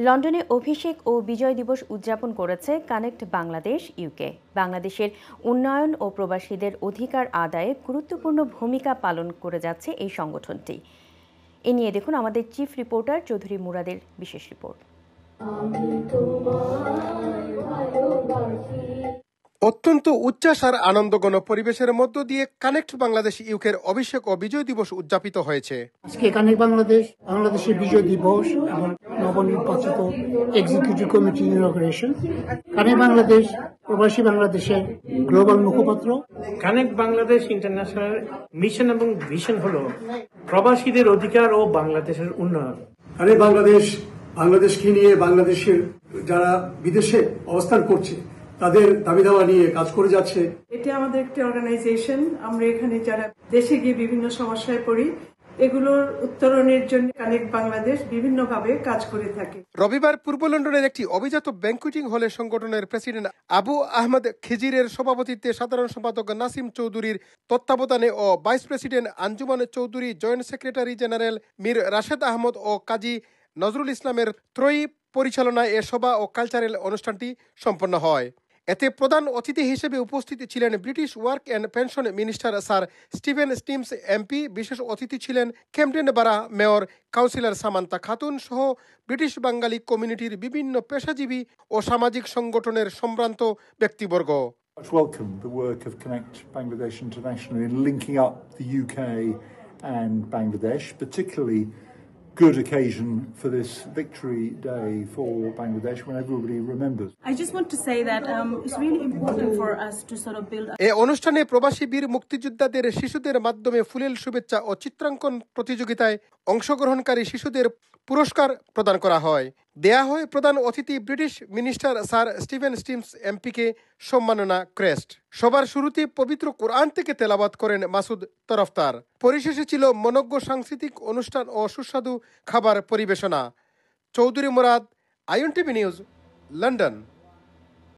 লন্ডনে অভিষেক ও বিজয় দিবস উদযাপন করেছে কানেক্ট বাংলাদেশ ইউকে। বাংলাদেশের উন্নয়ন ও প্রবাসীদের অধিকার আদায়ে গুরুত্বপূর্ণ ভূমিকা পালন করে যাচ্ছে এই সংগঠনটি। এ নিয়ে দেখুন আমাদের চিফ রিপোর্টার চৌধুরী মুরাদের বিশেষ রিপোর্ট। অত্যন্ত উচ্ছ্বাস আর আনন্দঘন পরিবেশের মধ্য দিয়ে কানেক্ট বাংলাদেশ ইউকের অভিষেক ও বিজয় দিবস উদযাপিত হয়েছে। আজকে কানেক্ট বাংলাদেশের বিজয় দিবস এবং নবনির্বাচিত এক্সিকিউটিভ কমিটি ইনঅগ্রেশন। কানেক্ট বাংলাদেশ প্রবাসী বাংলাদেশের গ্লোবাল মুখপাত্র। কানেক্ট বাংলাদেশ ইন্টারন্যাশনাল মিশন এবং ভিশন হলো প্রবাসীদের অধিকার ও বাংলাদেশের উন্নয়ন। কানেক্ট বাংলাদেশকে নিয়ে বাংলাদেশের যারা বিদেশে অবস্থান করছে তাদের দাবি দাওয়া নিয়ে কাজ করে যাচ্ছে। এটা আমাদের একটি অর্গানাইজেশন। আমরা এখানে যারা দেশে গিয়ে বিভিন্ন সমস্যায় পড়ি এগুলোর উত্তরণের জন্য কানেক্ট বাংলাদেশ বিভিন্নভাবে কাজ করে থাকে। রবিবার পূর্ব লন্ডনের একটি অভিজাত ব্যাংকুয়েটিং হলে সংগঠনের প্রেসিডেন্ট আবু আহমদ খিজিরের সভাপতিত্বে সাধারণ সম্পাদক নাসিম চৌধুরীর তত্ত্বাবধানে ও vice president Anjuman Chowdhury, joint secretary general Mir Rashed Ahmed ও কাজী নজরুল ইসলামের ত্রয়ী পরিচালনায় এ সভা ও কালচারাল অনুষ্ঠানটি সম্পন্ন হয়। এতে প্রধান অতিথি হিসেবে উপস্থিত ছিলেন British work and pension minister sir Stephen stems MP. বিশেষ অতিথি ছিলেন ক্যাম্পডেন বারা মেয়র কাউন্সিলর সামান্তা খাতুন সহ ব্রিটিশ বাঙালি কমিউনিটির বিভিন্ন পেশাজীবী ও সামাজিক সংগঠনের সম্ভ্রান্ত ব্যক্তিবর্গ। Welcome the work of Connect Bangladesh International in linking up the UK and Bangladesh, particularly good occasion for this victory day for Bangladesh when everybody remembers. I just want to say that it's really important for us to sort of build এই অনুষ্ঠানে প্রবাসী বীর মুক্তিযোদ্ধাদের শিশুদের মাধ্যমে ফুলেল শুভেচ্ছা ও চিত্রাঙ্কন প্রতিযোগিতায় অংশগ্রহণকারী শিশুদের পুরস্কার প্রদান করা হয়। দেয়া হয় প্রধান অতিথি British minister sir Stephen Timms এমপিকে সম্মাননা ক্রেস্ট। সবার শুরুতে পবিত্র কোরআন থেকে তেলাওয়াত করেন মাসুদ তরফদার। পরিশেষে ছিল মনোজ্ঞ সাংস্কৃতিক অনুষ্ঠান ও সুস্বাদু খাবার পরিবেশনা। Chowdhury Murad, INTV news, London.